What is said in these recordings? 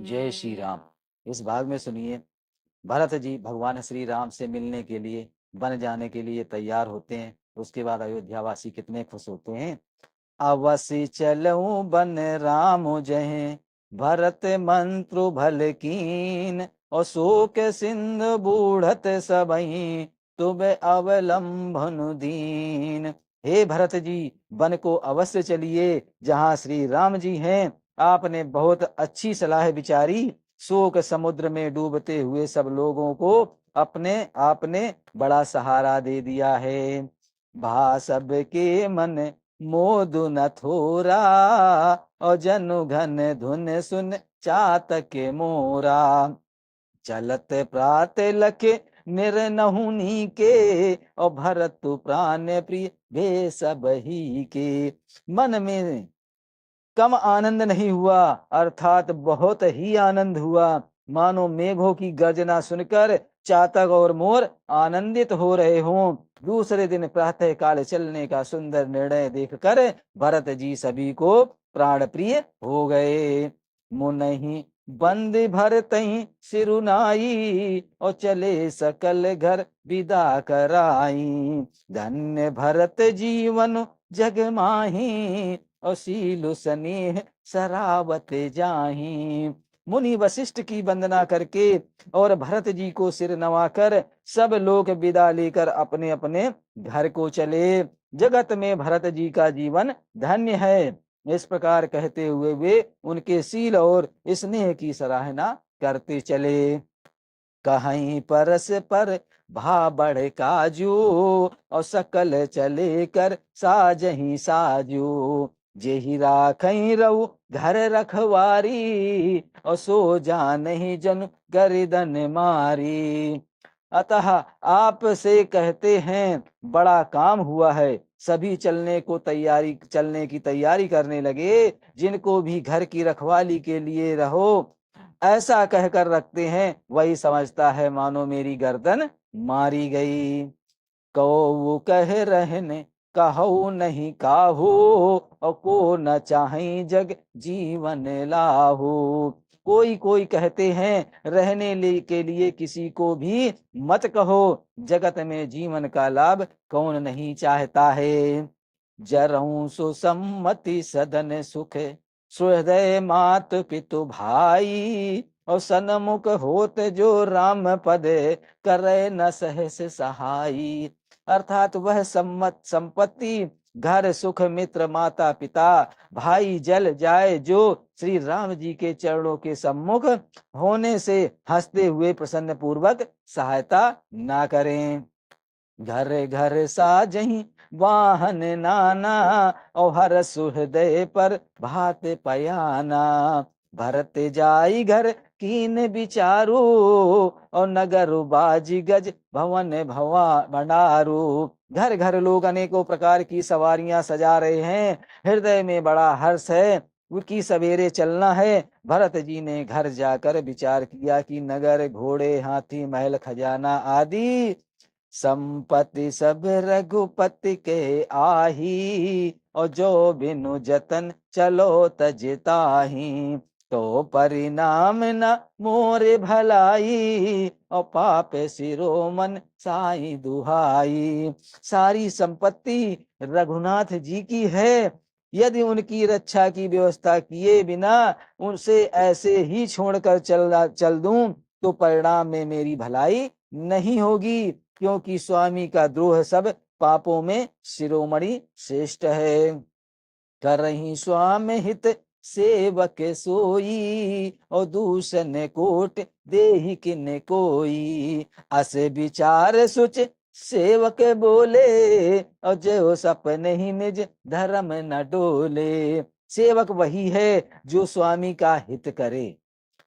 जय श्री राम। इस भाग में सुनिए, भरत जी भगवान श्री राम से मिलने के लिए वन जाने के लिए तैयार होते हैं। उसके बाद अयोध्यावासी कितने खुश होते हैं। अवसि चलऊं बन राम जहे, भरत मंत्रु भल कीन, और शोक सिंधु बूढ़त सबई, तुम अवलंबन दीन। हे भरत जी, वन को अवश्य चलिए जहाँ श्री राम जी हैं। आपने बहुत अच्छी सलाह विचारी। शोक समुद्र में डूबते हुए सब लोगों को अपने आपने बड़ा सहारा दे दिया है। भा सब के मन मोदु न थोरा, और जनु घन धुन सुन चातक मोरा। चलत प्रात लखे निर्नहुनी के, और भरत प्राण प्रिय वे सब ही के। मन में कम आनंद नहीं हुआ, अर्थात बहुत ही आनंद हुआ। मानो मेघों की गर्जना सुनकर चातक और मोर आनंदित हो रहे हों। दूसरे दिन प्रातः काल चलने का सुंदर निर्णय देखकर भरत जी सभी को प्राण प्रिय हो गए। मुनहि बंद भरतहि सिरुनाई, और चले सकल घर विदा कराई। धन्य भरत जीवन जग माही, और सीलु स्नेह सरावत जाही। मुनि वशिष्ठ की वंदना करके और भरत जी को सिर नवाकर सब लोग विदा लेकर अपने अपने घर को चले। जगत में भरत जी का जीवन धन्य है। इस प्रकार कहते हुए वे उनके शील और स्नेह की सराहना करते चले। कहीं परस पर भा बढ़ काजू, और सकल चले कर साजही साजू। जेहि राखई रहु घर रखवारी, और सो जानहि जन गर्दन मारी। अतः आप से कहते हैं, बड़ा काम हुआ है। सभी चलने की तैयारी करने लगे। जिनको भी घर की रखवाली के लिए रहो ऐसा कहकर रखते हैं, वही समझता है मानो मेरी गर्दन मारी गई। कौ कह रहने कहू नहीं काहू, और को न चाहे जग जीवन लाहू। कोई कोई कहते हैं, के लिए किसी को भी मत कहो। जगत में जीवन का लाभ कौन नहीं चाहता है। जरऊं सुसम्मति सदन सुख, सुहृदय मात पितु भाई, और सन्मुख होत जो राम पद, करे न सहस सहाई। अर्थात वह सम्मत संपत्ति, घर सुख, मित्र, माता पिता, भाई जल जाए जो श्री राम जी के चरणों के सम्मुख होने से हंसते हुए प्रसन्न पूर्वक सहायता ना करें। घर घर साजही वाहन नाना, और हर सुहृदय पर भात पयाना। भरत जाई घर कीन विचारू, और नगर बाजी गज भवन भवा भंडारू। घर घर लोग अनेकों प्रकार की सवारियां सजा रहे हैं। हृदय में बड़ा हर्ष है। उनकी सवेरे चलना है। भरत जी ने घर जाकर विचार किया कि नगर, घोड़े, हाथी, महल, खजाना आदि संपत्ति सब रघुपति के आही, और जो बिनु जतन चलो तजताही। तो परिणाम न मोरे भलाई, और पाप सिरोमन साई दुहाई। सारी संपत्ति रघुनाथ जी की है। यदि उनकी रक्षा की व्यवस्था किए बिना उनसे ऐसे ही छोड़कर चल दूं, तो परिणाम में मेरी भलाई नहीं होगी। क्योंकि स्वामी का द्रोह सब पापों में शिरोमणि श्रेष्ठ है। कर रही स्वामी हित सेवक सोई, और दूषण कोट देहि किन कोई। अस विचार सुच सेवक बोले, और जो सपने ही निज धर्म न डोले। सेवक वही है जो स्वामी का हित करे।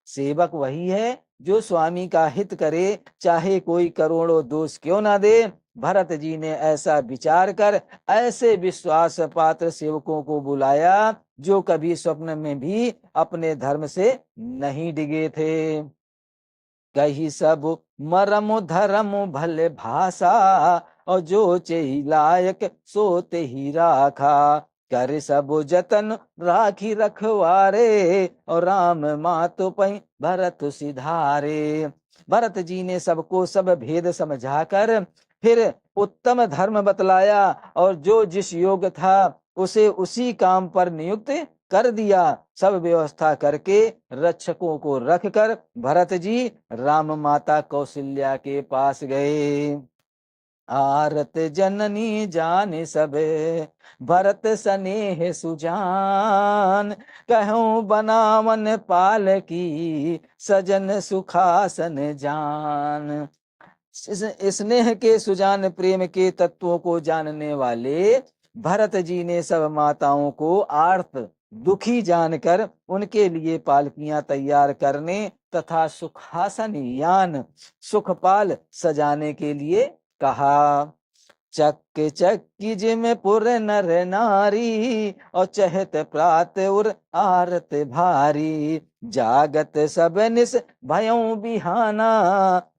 सेवक वही है जो स्वामी का हित करे, चाहे कोई करोड़ों दोष क्यों ना दे। भरत जी ने ऐसा विचार कर ऐसे विश्वास पात्र सेवकों को बुलाया जो कभी स्वप्न में भी अपने धर्म से नहीं डिगे थे। कही सब मरम धर्म भले भाषा, और जो चेहि लायक सोते ही राखा। कर सब जतन राखी रखवारे, और राम मातु पै भरत सिधारे। भरत जी ने सबको सब भेद समझाकर फिर उत्तम धर्म बतलाया, और जो जिस योग्य था उसे उसी काम पर नियुक्त कर दिया। सब व्यवस्था करके रक्षकों को रखकर भरत जी राम माता कौशल्या के पास गए। आरत जननी जाने सब भरत स्नेह सुजान, कहूँ बनावन पाल की सजन सुखासन जान। स्नेह के सुजान प्रेम के तत्वों को जानने वाले भरत जी ने सब माताओं को आर्त दुखी जानकर उनके लिए पालकियां तैयार करने तथा सुखासन यान सुखपाल सजाने के लिए कहा। चक चक्की जिम पुर नर नारी, और चहत प्रात उर आरत भारी। जागत सब निस भयों बिहाना,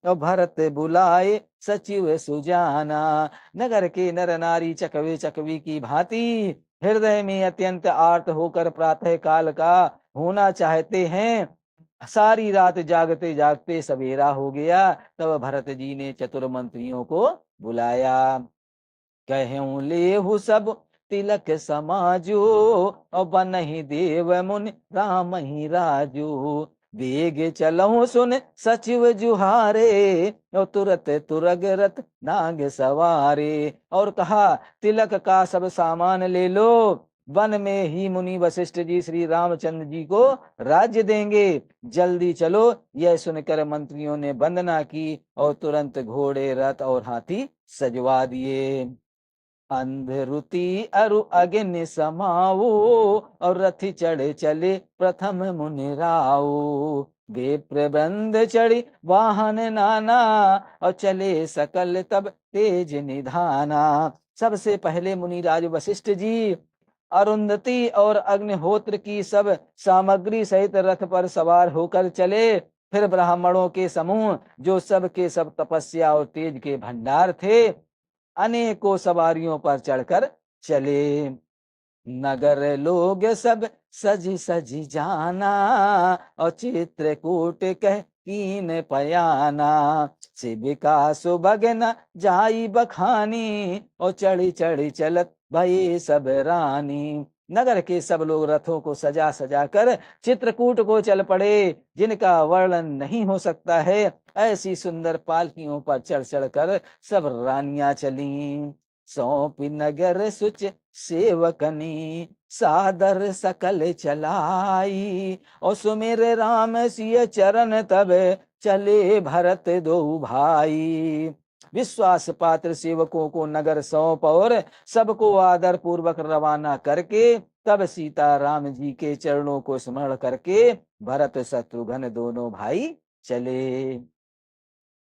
और भरत बुलाए सचिव सुजाना। नगर के नर नारी चकवे चकवी की भांति हृदय में अत्यंत आर्त होकर प्रातः काल का होना चाहते हैं। सारी रात जागते जागते सवेरा हो गया, तब भरत जी ने चतुर मंत्रियों को बुलाया। कहूँ लेहु सब तिलक समाजो, और बनहि देव मुनि राम ही राजू। वेग चलहु सुन सचिव जुहारे, और तुरत तुरग रथ नाग सवारे। और कहा तिलक का सब सामान ले लो, वन में ही मुनि वशिष्ठ जी श्री रामचंद्र जी को राज्य देंगे, जल्दी चलो। यह सुनकर मंत्रियों ने वंदना की और तुरंत घोड़े रथ और हाथी सजवा दिए। अंधरुति अरु अग्नि समाओ, और रथी चढ़े चले प्रथम मुनि राओ। वे प्रबंध चढ़ी वाहन नाना, और चले सकल तब तेज निधाना। सबसे पहले मुनि राज वशिष्ठ जी अरुंधति और अग्निहोत्र की सब सामग्री सहित रथ पर सवार होकर चले। फिर ब्राह्मणों के समूह जो सब के सब तपस्या और तेज के भंडार थे, अनेकों सवारियों पर चढ़कर चले। नगर लोग सब सजी सजी जाना, और चित्रकूट कह कीन पयाना। शिविका सुबगन जाई बखानी, और चढ़ी चढ़ी चलत भई सब रानी। नगर के सब लोग रथों को सजा सजा कर चित्रकूट को चल पड़े, जिनका वर्णन नहीं हो सकता है। ऐसी सुंदर पालकियों पर चढ़ चढ़ कर सब रानियां चली। सौंपी नगर सुच सेवकनी, सादर सकल चलाई। और सुमिर राम सिय चरण तब चले भरत दो भाई। विश्वास पात्र सेवकों को नगर सौंप और सबको आदर पूर्वक रवाना करके तब सीता राम जी के चरणों को स्मरण करके भरत शत्रुघ्न दोनों भाई चले।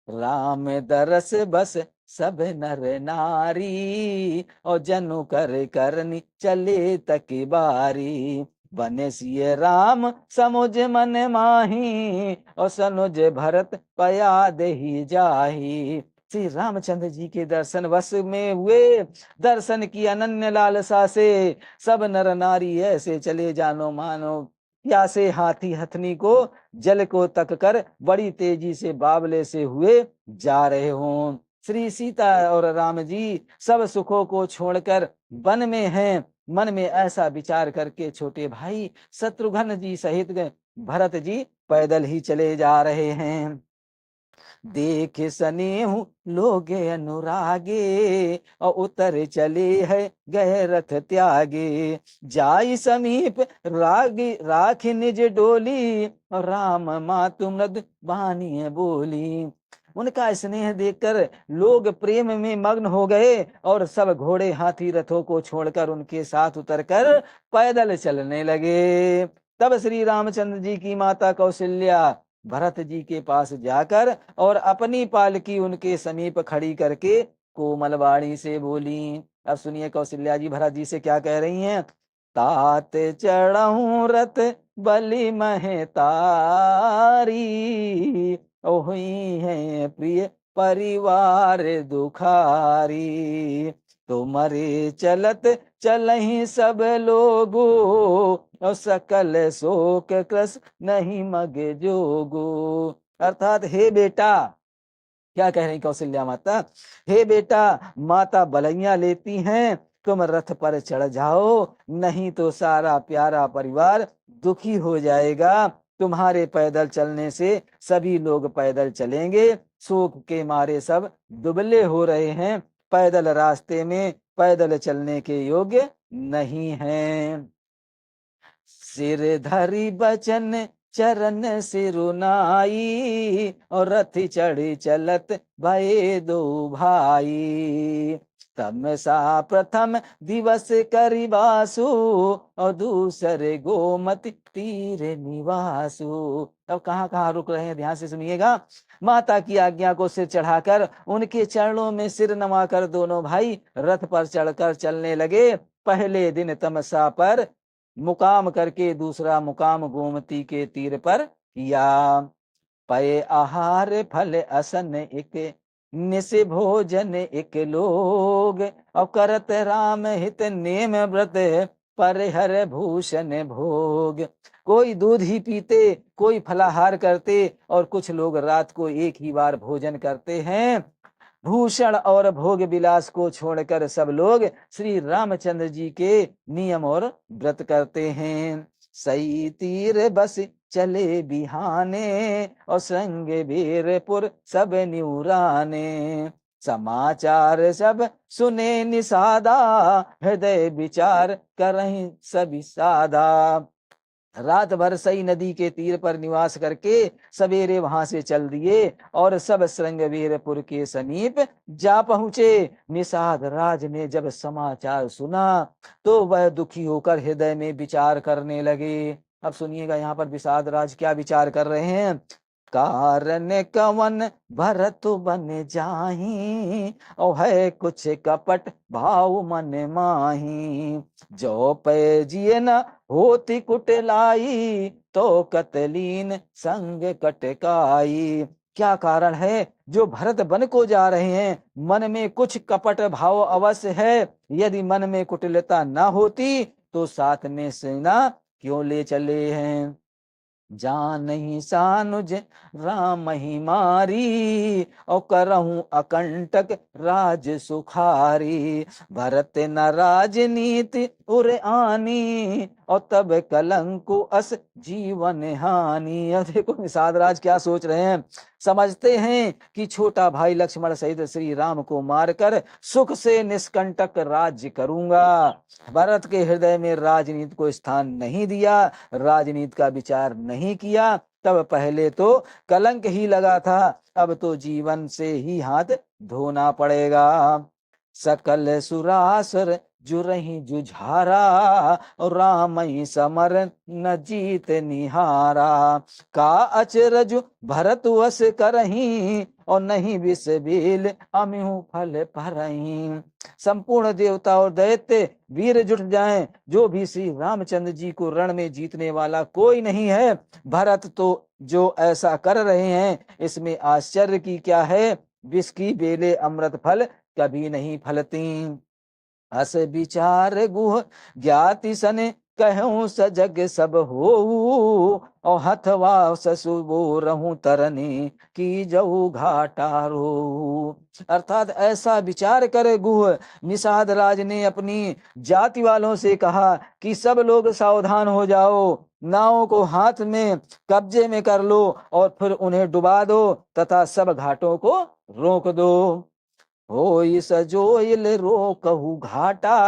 राम दरस बस सब नर नारी, और जनु कर करनी चले तकी बारी। बने सिय राम समुझ मन माही, और सनुज भरत पया देहि जाही। श्री रामचंद्र जी के दर्शन वश में हुए, दर्शन की अनन्य लालसा से सब नर नारी ऐसे चले जानो मानो प्यासे हाथी हथनी को जल को तक कर बड़ी तेजी से बावले से हुए जा रहे हों। श्री सीता और राम जी सब सुखों को छोड़कर वन में हैं। मन में ऐसा विचार करके छोटे भाई शत्रुघ्न जी सहित भरत जी पैदल ही चले जा रहे हैं। देख सनेहु लोग अनुरागे, और उतर चले है गए रथ त्यागे। जाई समीप रागी राख निज डोली, और राम मातु मृद बानी बोली। उनका स्नेह देखकर लोग प्रेम में मग्न हो गए और सब घोड़े हाथी रथों को छोड़कर उनके साथ उतरकर पैदल चलने लगे। तब श्री रामचंद्र जी की माता कौशल्या भरत जी के पास जाकर और अपनी पालकी उनके समीप खड़ी करके कोमल वाणी से बोली। अब सुनिए कौशल्या जी भरत जी से क्या कह रही हैं। तात चढ़ऊ रथ बलि महतारी, ओही है प्रिय परिवार दुखारी। तुम्हारे चलत चलहि सब लोगो, और सकल शोक क्रस नहीं मगे जोगो। अर्थात हे बेटा, क्या कह रही कौशल्या माता, हे बेटा, माता बलैया लेती हैं, तुम रथ पर चढ़ जाओ, नहीं तो सारा प्यारा परिवार दुखी हो जाएगा। तुम्हारे पैदल चलने से सभी लोग पैदल चलेंगे, शोक के मारे सब दुबले हो रहे हैं, पैदल रास्ते में पैदल चलने के योग्य नहीं हैं। सिर धरी बचन चरण सिरुनाई, और रथ चढ़ी चलत भये दो भाई। तमसा प्रथम दिवस करिबासु, और दूसरे गोमति तीर निवासु। अब कहाँ कहाँ रुक रहे हैं, ध्यान से सुनिएगा। माता की आज्ञा को सिर चढ़ाकर उनके चरणों में सिर नवाकर दोनों भाई रथ पर चढ़कर चलने लगे। पहले दिन तमसा पर मुकाम करके दूसरा मुकाम गोमती के तीर पर किया। पय आहार फल असन एक, निस भोजन एक लोग, और करत राम हित नेम व्रत, परिहर भूषण भोग। कोई दूध ही पीते, कोई फलाहार करते, और कुछ लोग रात को एक ही बार भोजन करते हैं। भूषण और भोग विलास को छोड़कर सब लोग श्री रामचंद्र जी के नियम और व्रत करते हैं। सई तीर बस चले बिहाने, और संग वीरपुर सब न्यूराने। समाचार सब सुने निषादा, हृदय विचार करहीं सभी सादा। रात भर सई नदी के तीर पर निवास करके सवेरे वहां से चल दिए, और सब श्रृंगवीरपुर के समीप जा पहुंचे। निषाद राज ने जब समाचार सुना तो वह दुखी होकर हृदय में विचार करने लगे। अब सुनिएगा यहाँ पर विषाद राज क्या विचार कर रहे हैं। कारण कवन भरत बन जाही, और है कुछ कपट भाव मन माही। जो पे जिए न होती कुटलाई, तो कतलीन संग कटकाई। क्या कारण है जो भरत बन को जा रहे हैं, मन में कुछ कपट भाव अवश्य है। यदि मन में कुटिलता न होती तो साथ में सेना क्यों ले चले हैं। जान नहीं सानुज राम ही मारी, और करहूं अकंटक राज सुखारी। भरत न राजनीति उर आनी, और तब कलंकु अस जीवन हानि। अब देखो निषाद राज क्या सोच रहे हैं। समझते हैं कि छोटा भाई लक्ष्मण सहित श्री राम को मारकर सुख से निष्कंटक राज्य करूंगा। भरत के हृदय में राजनीति को स्थान नहीं दिया, राजनीति का विचार नहीं किया। तब पहले तो कलंक ही लगा था, अब तो जीवन से ही हाथ धोना पड़ेगा। सकल सुरासुर जुरहि जुझारा, और राम ही समर न जीत निहारा। का अचरज भरत वस करही, और नहीं विष बेल अमिहु फल परही। संपूर्ण देवता और दैत्य वीर जुट जाएं, जो भी श्री रामचंद्र जी को रण में जीतने वाला कोई नहीं है। भरत तो जो ऐसा कर रहे हैं, इसमें आश्चर्य की क्या है। विष की बेले अमृत फल कभी नहीं फलती। अस विचार गुह ज्ञाति सन, कहूं सजग सब हो, और हथवा ससुबो रहूं तरने, की जऊ घाटारो। अर्थात ऐसा विचार करे गुह। निषाद राज ने अपनी जाति वालों से कहा कि सब लोग सावधान हो जाओ, नावों को हाथ में कब्जे में कर लो, और फिर उन्हें डुबा दो तथा सब घाटों को रोक दो। होई सजोइल रोकहु घाटा,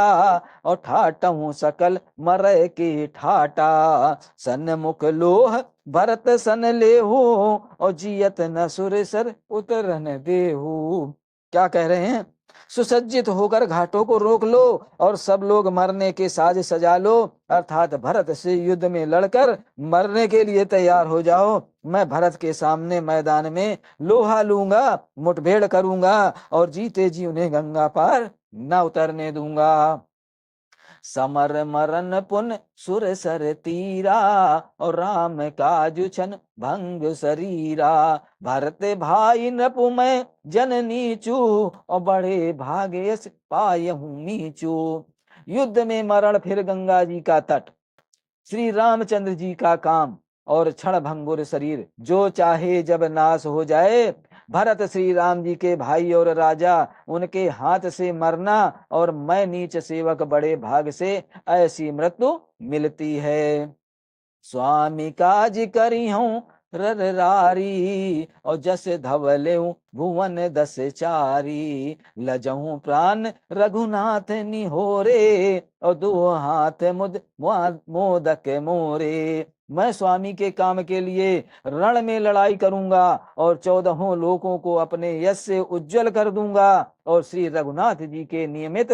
और ठाटहु सकल मरय के ठाटा। सन्मुख लोह भरत सन लेहु, और जियत न सुरेसर उतरन देहु। क्या कह रहे हैं। सुसज्जित होकर घाटों को रोक लो, और सब लोग मरने के साज सजा लो। अर्थात भरत से युद्ध में लड़कर मरने के लिए तैयार हो जाओ। मैं भरत के सामने मैदान में लोहा लूंगा, मुठभेड़ करूंगा, और जीते जी उन्हें गंगा पार न उतरने दूंगा। समर मरन पुन सुर सर तीरा, और राम काजु छन भंग शरीरा। भरत भाई नपु मैं जननी चू, और बड़े भागे यस पायहूँ नीचू। युद्ध में मरण फिर गंगा जी का तट, श्री रामचंद्र जी का काम और क्षण भंगुर शरीर, जो चाहे जब नाश हो जाए। भरत श्री राम जी के भाई और राजा, उनके हाथ से मरना, और मैं नीच सेवक बड़े भाग से ऐसी मृत्यु मिलती है। स्वामी काज करी हूँ ररारी, और जस धवलेऊ भुवन दस चारी। लजहूँ प्राण रघुनाथ निहोरे, और दो हाथ मुद मोदक मोरे। मैं स्वामी के काम के लिए रण में लड़ाई करूंगा, और 14 लोकों को अपने यश से उज्जवल कर दूंगा, और श्री रघुनाथ जी के नियमित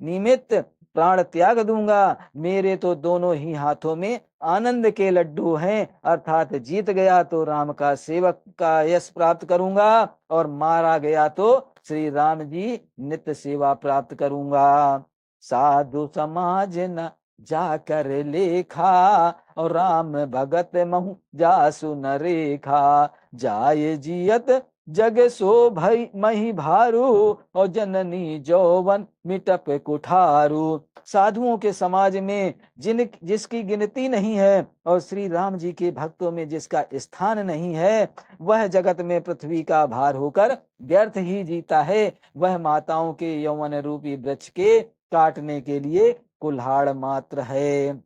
निमित्त प्राण त्याग दूंगा। मेरे तो दोनों ही हाथों में आनंद के लड्डू हैं, अर्थात जीत गया तो राम का सेवक का यश प्राप्त करूंगा, और मारा गया तो श्री राम जी नित्य सेवा प्राप्त करूंगा। साधु समाज न जाकर लेखा, और राम भगत महु जासु न रेखा। जाय जियत जग सो भई मही भारू, और जननी जौवन मिटप कुठारू। साधुओं के समाज में जिसकी गिनती नहीं है, और श्री राम जी के भक्तों में जिसका स्थान नहीं है, वह जगत में पृथ्वी का भार होकर व्यर्थ ही जीता है। वह माताओं के यौवन रूपी वृक्ष के काटने के लिए कुल्हाड़ मात्र है।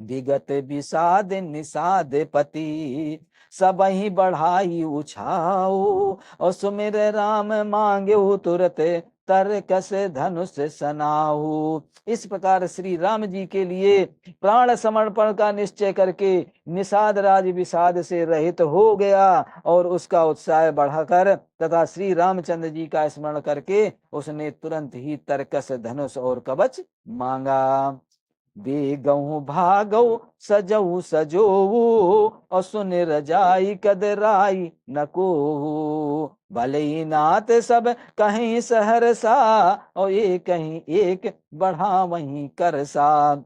विगत विषाद निषाद पति, सबहि बढ़ाई उछाओ। और सुमिर राम मांगे तुरत, तरकस धनुष सनाऊ। इस प्रकार श्री राम जी के लिए प्राण समर्पण का निश्चय करके निषाद राज विषाद से रहित हो गया, और उसका उत्साह बढ़ाकर तथा श्री रामचंद्र जी का स्मरण करके उसने तुरंत ही तरकस धनुष और कवच मांगा। बेगहु भागौ सजऊ सजोऊ, और सुन रजाई कदराई नको। भले नाथ सब कहीं सहरसा, और एक कहीं एक बढ़ा वहीं करसा।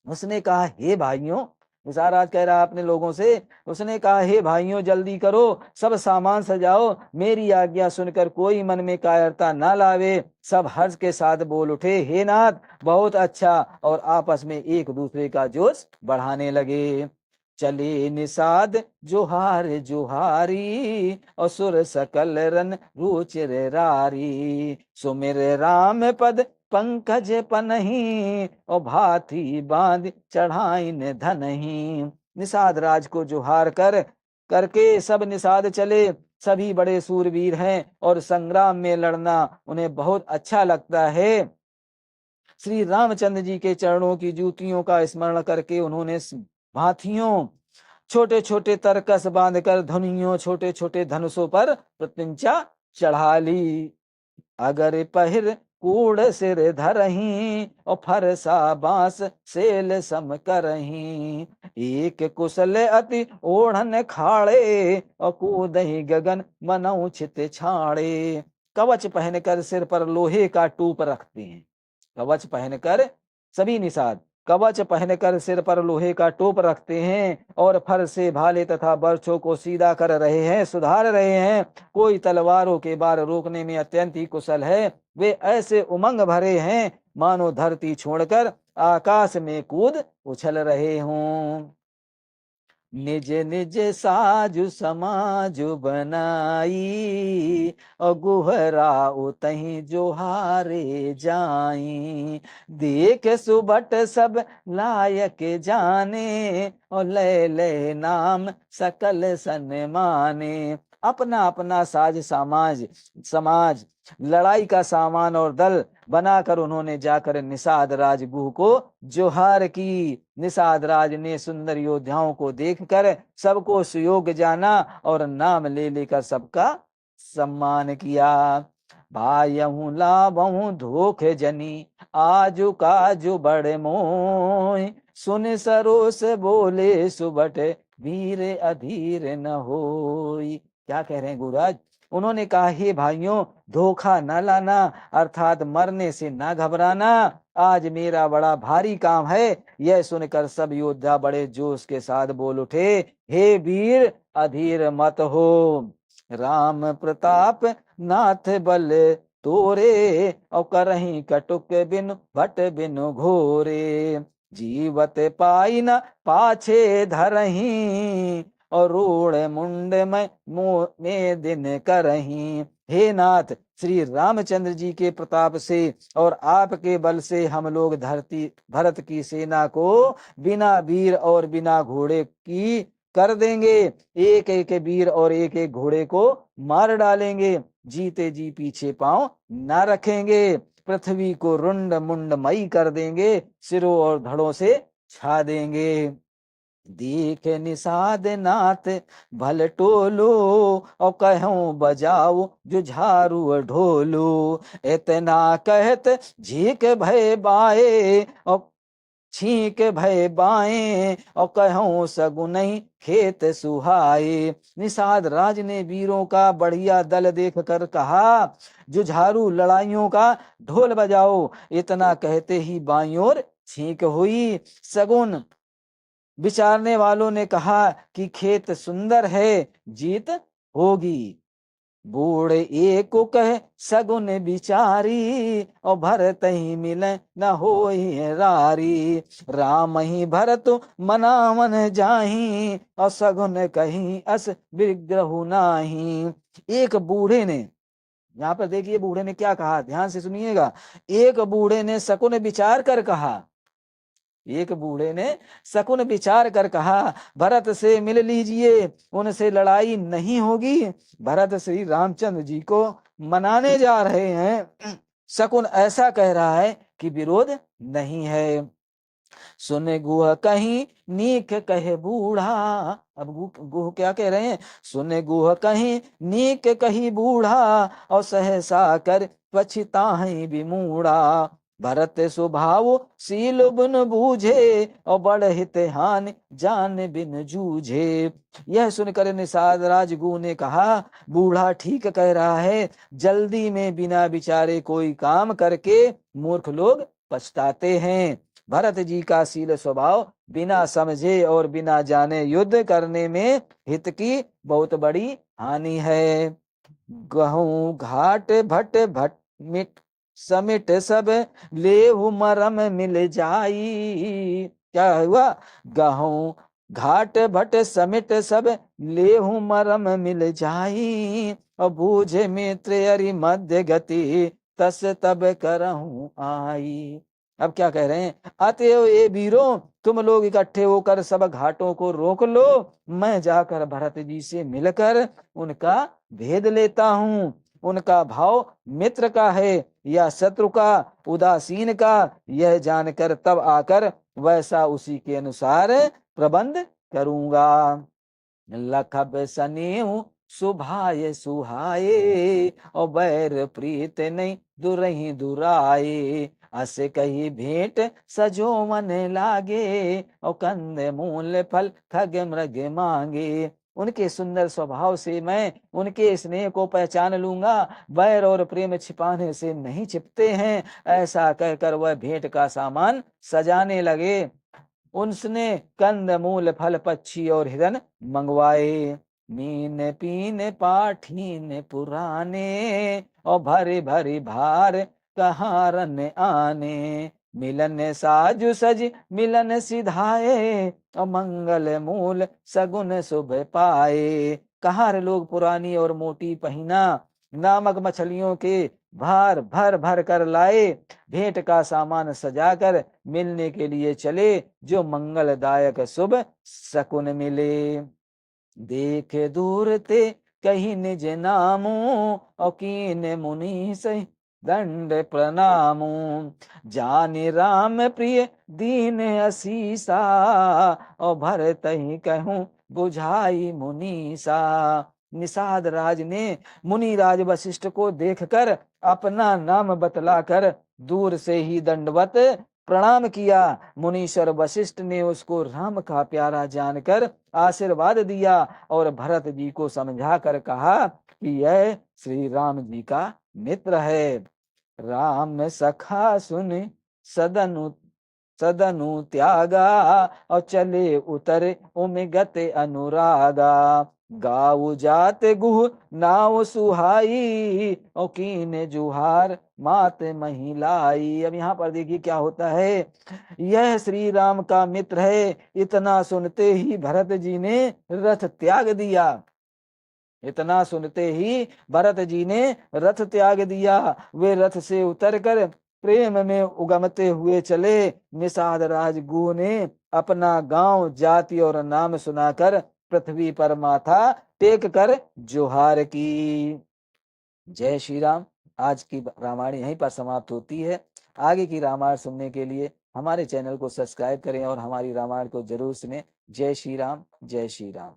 उसने कहा, हे भाइयों, विशाराज कह रहा अपने लोगों से, उसने कहा, हे भाइयों जल्दी करो, सब सामान सजाओ, मेरी आज्ञा सुनकर कोई मन में कायरता ना लावे। सब हर्ष के साथ बोल उठे, हे नाथ बहुत अच्छा, और आपस में एक दूसरे का जोश बढ़ाने लगे। चले निषाद जोहार जोहारी, और सुर सकल रन रुचिर रारी। सुमिर राम पद पंकज पनही, और भाथी बांध चढ़ाइन धनही। निषाद राज को जोहार करके सब निषाद चले। सभी बड़े सूरवीर हैं, और संग्राम में लड़ना उन्हें बहुत अच्छा लगता है। श्री रामचंद्र जी के चरणों की जूतियों का स्मरण करके उन्होंने भाथियों, छोटे छोटे तरकस बांधकर धनुइयों, छोटे छोटे धनुषों पर प्रत्यंचा चढ़ा ली। अगर पहिर कूड़ सिर धरही, और फरसा बांस सेल सम करही। एक कुशल अति ओढ़न खाड़े, और कूदहि गगन मनऊ छित छाड़े। कवच पहनकर सिर पर लोहे का टूप रखते हैं। कवच पहनकर सभी निषाद कवच पहनकर सिर पर लोहे का टोप रखते हैं, और फर से भाले तथा बर्छों को सीधा कर रहे हैं, सुधार रहे हैं। कोई तलवारों के बार रोकने में अत्यंत ही कुशल है। वे ऐसे उमंग भरे हैं मानो धरती छोड़कर आकाश में कूद उछल रहे हों। निज निज साजु समाजु बनाई, और गुहरा उतही जोहारे जाई। देख सुबट सब लायक जाने, और ले ले नाम सकल सन्माने। अपना अपना समाज लड़ाई का सामान और दल बनाकर उन्होंने जाकर निषाद राज गुह को जोहार की। निषाद राज ने सुंदर योद्धाओं को देखकर सबको सुयोग जाना, और नाम ले लेकर सबका सम्मान किया। भायहूँ लाभहूँ धोख जनी, आजु काजु बड़े मोय। सुन सरोस बोले सुबट, वीर अधीर न होय। क्या कह रहे हैं गुरुराज, उन्होंने कहा, हे भाइयों, धोखा न लाना, अर्थात मरने से न घबराना। आज मेरा बड़ा भारी काम है। यह सुनकर सब योद्धा बड़े जोश के साथ बोल उठे, हे वीर, अधीर मत हो। राम प्रताप नाथ बल तोरे, और करहीं कटुक बिनु भट बिनु घोरे। जीवत पाई न पाछे धरहीं, और रूढ़ मुंड में दिन करहीं। हे नाथ, श्री रामचंद्र जी के प्रताप से और आपके बल से हम लोग धरती भरत की सेना को बिना वीर और बिना घोड़े की कर देंगे। एक एक वीर और एक एक घोड़े को मार डालेंगे। जीते जी पीछे पांव न रखेंगे। पृथ्वी को रुंड मुंड मई कर देंगे। सिरों और धड़ों से छा देंगे। देख निषाद नाथ भल टोलो, और कहूं बजाओ जुझारू ढोलो। इतना कहत झीक भय बाए, और छींक भय बाएं, और कहूं सगुनहि खेत सुहाए। निषाद राज ने वीरों का बढ़िया दल देख कर कहा, जुझारू लड़ाइयों का ढोल बजाओ। इतना कहते ही बाईं ओर छींक हुई। सगुन विचारने वालों ने कहा कि खेत सुंदर है, जीत होगी। बूढ़े एक को कहे सगुन बिचारी, और भरत ही मिले न होई रारी। राम ही भरत मना मन जाही, और सगुन कहीं अस विग्रह नाही। एक बूढ़े ने, यहाँ पर देखिए बूढ़े ने क्या कहा, ध्यान से सुनिएगा। एक बूढ़े ने शकुन विचार कर कहा, एक बूढ़े ने शकुन विचार कर कहा, भरत से मिल लीजिए, उनसे लड़ाई नहीं होगी। भरत श्री रामचंद्र जी को मनाने जा रहे हैं। शकुन ऐसा कह रहा है कि विरोध नहीं है। सुन गुह कहीं नीक कहे बूढ़ा। अब गुह क्या कह रहे हैं? सुन गुह कहीं नीक कही बूढ़ा, और सहसा कर पछताहि विमूढ़ा। भरत स्वभाव सील बिन बूझे, और बड़ हित हानि जान बिन जूझे। यह सुनकर निषाद राज गु ने कहा, बूढ़ा ठीक कह रहा है। जल्दी में बिना विचारे कोई काम करके मूर्ख लोग पछताते हैं। भरत जी का शील स्वभाव बिना समझे और बिना जाने युद्ध करने में हित की बहुत बड़ी हानि है। गहूं घाट भट भट मिट समिट सब लेहु मरम मिल जाई। क्या हुआ? गहूं घाट भट समिट सब लेहु मरम मिल जाई, और बूझे मित्र अरि मध्य गति तस तब करहूं आई। अब क्या कह रहे हैं? अतएव ये वीरों, तुम लोग इकट्ठे होकर सब घाटों को रोक लो। मैं जाकर भरत जी से मिलकर उनका भेद लेता हूँ। उनका भाव मित्र का है या शत्रु का, उदासीन का, यह जानकर तब आकर वैसा उसी के अनुसार प्रबंध करूंगा। लखब सनेऊ सुभाए सुहाए, और बैर प्रीत नहीं दुरही दुराए। अस कही भेंट सजो मन लागे, और कंद मूल फल खग मृग मांगे। उनके सुंदर स्वभाव से मैं उनके स्नेह को पहचान लूंगा। बैर और प्रेम छिपाने से नहीं छिपते हैं। ऐसा कहकर वह भेंट का सामान सजाने लगे। उसने कंद मूल फल पक्षी और हिरन मंगवाए। मीन पीन पाठीन पुराने, और भरे भरे भार कहारन आने। मिलन साजु सज मिलन सिधाए, और मंगल मूल सगुन शुभ पाए। कहार लोग पुरानी और मोटी पहिना नामक मछलियों के भार भर भर कर लाए। भेंट का सामान सजाकर मिलने के लिए चले, जो मंगलदायक शुभ शकुन मिले। देख दूर ते कही निज नामो, और कीन मुनि सही दंड प्रणामो। जानि राम प्रिय दीन असीसा, और भरत ही कहूं बुझाई मुनीसा। निषाद राज ने मुनि राज वशिष्ठ को देखकर अपना नाम बतलाकर दूर से ही दंडवत प्रणाम किया। मुनीश्वर वशिष्ठ ने उसको राम का प्यारा जानकर आशीर्वाद दिया और भरत जी को समझा कर कहा कि यह श्री राम जी का मित्र है। राम सखा सुन सदनु सदनु त्यागा और चले उतर उमिगत अनुरागा। गाऊ जात गुह नाव सुहाई और कीने जुहार मात महिलाई। अब यहाँ पर देखिए क्या होता है, यह श्री राम का मित्र है, इतना सुनते ही भरत जी ने रथ त्याग दिया। इतना सुनते ही भरत जी ने रथ त्याग दिया। वे रथ से उतरकर प्रेम में उगमते हुए चले। निषाद राजगुह ने अपना गांव, जाति और नाम सुनाकर पृथ्वी पर माथा टेक कर जोहार की। जय श्री राम। आज की रामायण यहीं पर समाप्त होती है। आगे की रामायण सुनने के लिए हमारे चैनल को सब्सक्राइब करें और हमारी रामायण को जरूर सुनें। जय श्री राम, जय श्री राम।